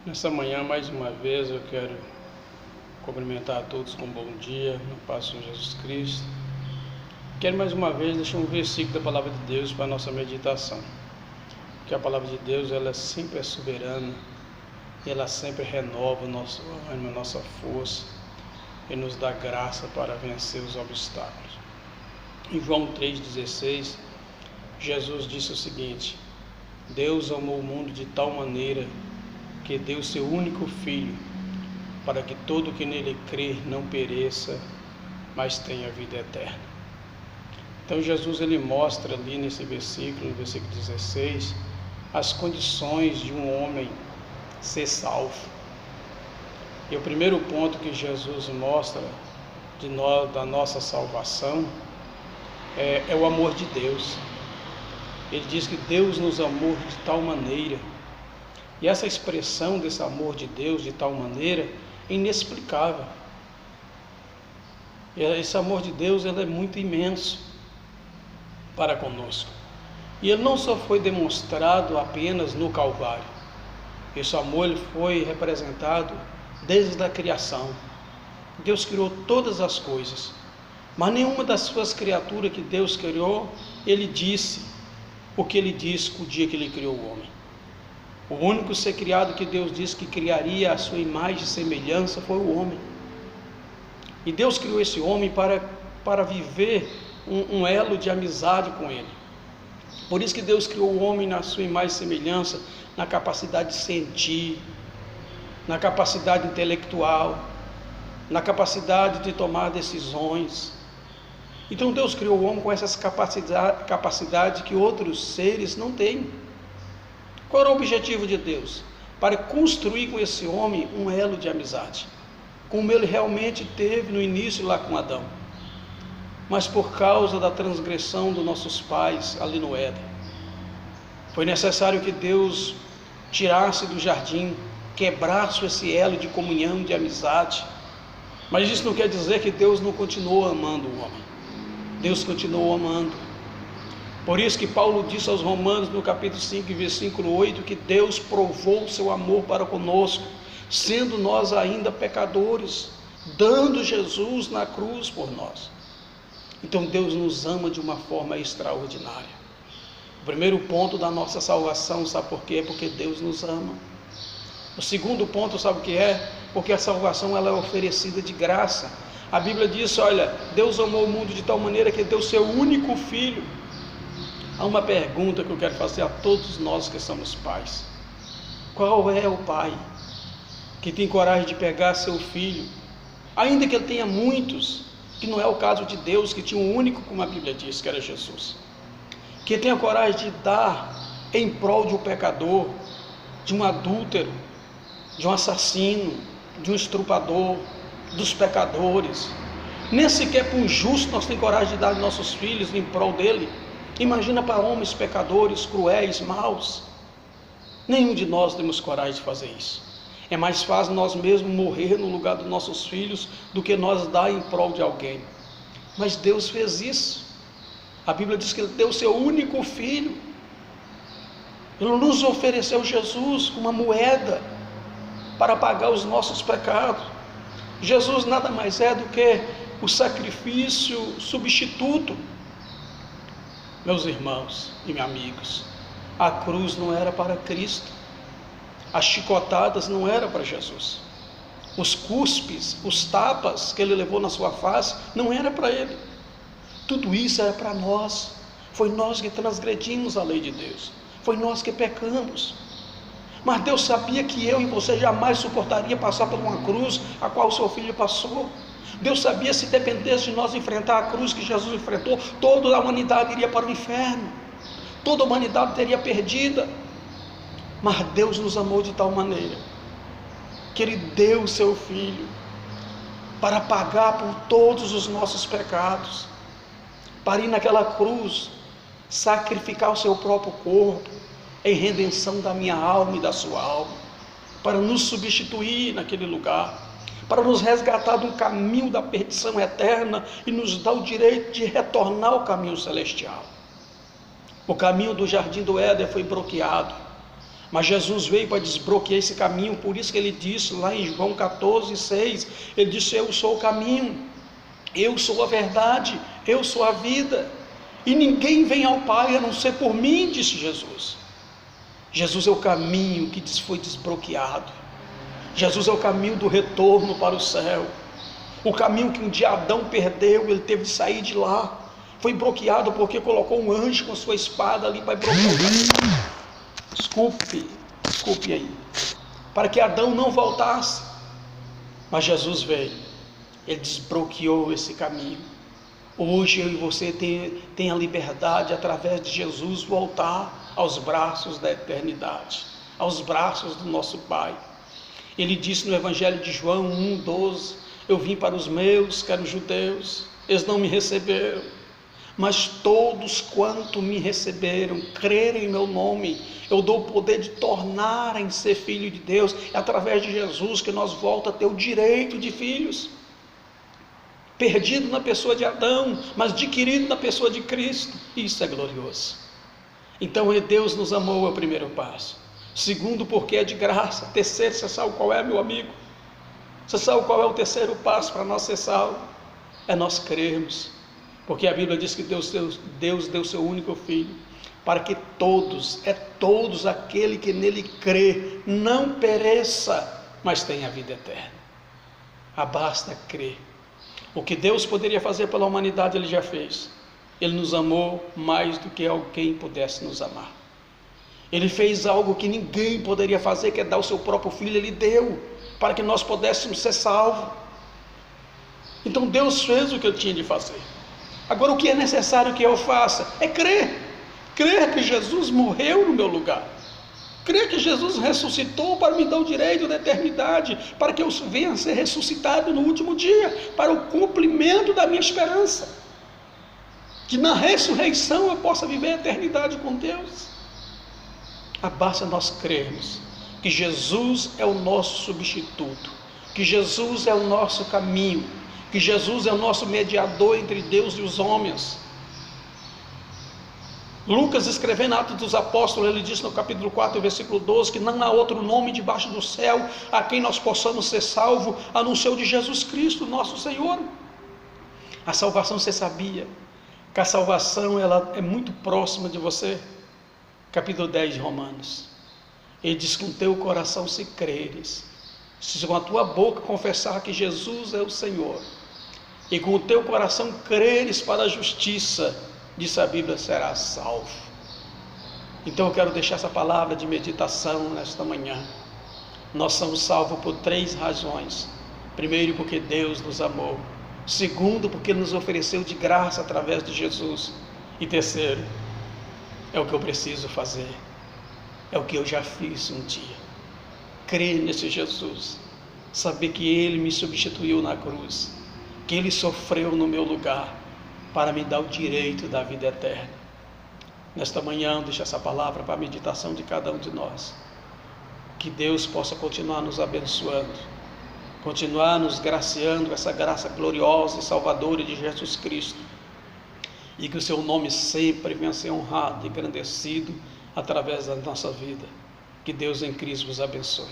Nessa manhã, mais uma vez, eu quero cumprimentar a todos com um bom dia, no paz do Senhor Jesus Cristo. Quero mais uma vez deixar um versículo da Palavra de Deus para a nossa meditação. Porque a Palavra de Deus, ela sempre é soberana, e ela sempre renova o nosso ânimo, a nossa força, e nos dá graça para vencer os obstáculos. Em João 3,16, Jesus disse o seguinte: Deus amou o mundo de tal maneira que deu seu único Filho, para que todo que nele crer não pereça, mas tenha vida eterna. Então Jesus ele mostra ali nesse versículo, no versículo 16, as condições de um homem ser salvo. E o primeiro ponto que Jesus mostra da nossa salvação é o amor de Deus. Ele diz que Deus nos amou de tal maneira. E essa expressão desse amor de Deus de tal maneira é inexplicável. E esse amor de Deus ele é muito imenso para conosco. E ele não só foi demonstrado apenas no Calvário. Esse amor ele foi representado desde a criação. Deus criou todas as coisas, mas nenhuma das suas criaturas que Deus criou, ele disse o que ele disse o dia que ele criou o homem. O único ser criado que Deus disse que criaria a sua imagem e semelhança foi o homem. E Deus criou esse homem para viver um elo de amizade com ele. Por isso que Deus criou o homem na sua imagem e semelhança, na capacidade de sentir, na capacidade intelectual, na capacidade de tomar decisões. Então Deus criou o homem com essas capacidades que outros seres não têm. Qual era o objetivo de Deus? Para construir com esse homem um elo de amizade, como ele realmente teve no início lá com Adão. Mas por causa da transgressão dos nossos pais ali no Éden, foi necessário que Deus tirasse do jardim, quebrasse esse elo de comunhão, de amizade. Mas isso não quer dizer que Deus não continuou amando o homem. Deus continuou amando. Por isso que Paulo disse aos Romanos no capítulo 5, versículo 8, que Deus provou o seu amor para conosco, sendo nós ainda pecadores, dando Jesus na cruz por nós. Então Deus nos ama de uma forma extraordinária. O primeiro ponto da nossa salvação, sabe por quê? Porque Deus nos ama. O segundo ponto, sabe o que é? Porque a salvação ela é oferecida de graça. A Bíblia diz, olha, Deus amou o mundo de tal maneira que deu seu único Filho. Há uma pergunta que eu quero fazer a todos nós que somos pais. Qual é o pai que tem coragem de pegar seu filho, ainda que ele tenha muitos, que não é o caso de Deus, que tinha um único, como a Bíblia diz, que era Jesus, que tenha coragem de dar em prol de um pecador, de um adúltero, de um assassino, de um estuprador, dos pecadores? Nem sequer para um justo nós temos coragem de dar nossos filhos em prol dele. Imagina para homens pecadores, cruéis, maus. Nenhum de nós temos coragem de fazer isso. É mais fácil nós mesmos morrer no lugar dos nossos filhos do que nós dar em prol de alguém. Mas Deus fez isso. A Bíblia diz que Ele deu o seu único Filho. Ele nos ofereceu Jesus, uma moeda, para pagar os nossos pecados. Jesus nada mais é do que o sacrifício substituto. Meus irmãos e meus amigos, a cruz não era para Cristo, as chicotadas não eram para Jesus, os cuspes, os tapas que ele levou na sua face, não era para ele. Tudo isso era para nós. Foi nós que transgredimos a lei de Deus, foi nós que pecamos. Mas Deus sabia que eu e você jamais suportaria passar por uma cruz a qual o seu filho passou. Deus sabia, se dependesse de nós enfrentar a cruz que Jesus enfrentou, toda a humanidade iria para o inferno, toda a humanidade teria perdida. Mas Deus nos amou de tal maneira que Ele deu o seu Filho para pagar por todos os nossos pecados, para ir naquela cruz, sacrificar o seu próprio corpo em redenção da minha alma e da sua alma, para nos substituir naquele lugar, para nos resgatar do caminho da perdição eterna e nos dar o direito de retornar ao caminho celestial. O caminho do jardim do Éden foi bloqueado. Mas Jesus veio para desbloquear esse caminho, por isso que ele disse lá em João 14:6, ele disse: eu sou o caminho, eu sou a verdade, eu sou a vida, e ninguém vem ao Pai a não ser por mim, disse Jesus. Jesus é o caminho que foi desbloqueado. Jesus é o caminho do retorno para o céu. O caminho que um dia Adão perdeu, ele teve de sair de lá. Foi bloqueado porque colocou um anjo com sua espada ali para bloquear o caminho. Desculpe aí. Para que Adão não voltasse. Mas Jesus veio. Ele desbloqueou esse caminho. Hoje eu e você tem a liberdade, através de Jesus, voltar aos braços da eternidade, aos braços do nosso Pai. Ele disse no Evangelho de João 1:12: eu vim para os meus, que eram judeus, eles não me receberam, mas todos quanto me receberam, crerem em meu nome, eu dou o poder de tornarem ser filho de Deus. É através de Jesus que nós voltamos a ter o direito de filhos, perdido na pessoa de Adão, mas adquirido na pessoa de Cristo. Isso é glorioso. Então Deus nos amou, é o primeiro passo. Segundo, porque é de graça. Terceiro, você sabe qual é, meu amigo? Você sabe qual é o terceiro passo para nós ser salvos? É nós crermos, porque a Bíblia diz que Deus deu seu único Filho, para que todos aquele que nele crê, não pereça, mas tenha a vida eterna. Basta crer. O que Deus poderia fazer pela humanidade, Ele já fez. Ele nos amou mais do que alguém pudesse nos amar. Ele fez algo que ninguém poderia fazer, que é dar o seu próprio Filho. Ele deu, para que nós pudéssemos ser salvos. Então Deus fez o que eu tinha de fazer. Agora o que é necessário que eu faça? É crer. Crer que Jesus morreu no meu lugar. Crer que Jesus ressuscitou para me dar o direito da eternidade, para que eu venha a ser ressuscitado no último dia, para o cumprimento da minha esperança, que na ressurreição eu possa viver a eternidade com Deus. Basta nós crermos que Jesus é o nosso substituto, que Jesus é o nosso caminho, que Jesus é o nosso mediador entre Deus e os homens. Lucas, escrevendo Atos dos Apóstolos, ele diz no capítulo 4, versículo 12, que não há outro nome debaixo do céu a quem nós possamos ser salvos, a não ser o de Jesus Cristo, nosso Senhor. A salvação, você sabia que a salvação ela é muito próxima de você? Capítulo 10 de Romanos, ele diz: com teu coração se creres, se com a tua boca confessar que Jesus é o Senhor, e com o teu coração creres para a justiça, diz a Bíblia, serás salvo. Então eu quero deixar essa palavra de meditação nesta manhã. Nós somos salvos por 3 razões. Primeiro, porque Deus nos amou. Segundo, porque Ele nos ofereceu de graça através de Jesus. E terceiro, é o que eu preciso fazer, é o que eu já fiz um dia: crer nesse Jesus, saber que Ele me substituiu na cruz, que Ele sofreu no meu lugar, para me dar o direito da vida eterna. Nesta manhã, deixa essa palavra para a meditação de cada um de nós. Que Deus possa continuar nos abençoando, continuar nos graciando com essa graça gloriosa e salvadora de Jesus Cristo, e que o seu nome sempre venha a ser honrado e engrandecido através da nossa vida. Que Deus em Cristo vos abençoe.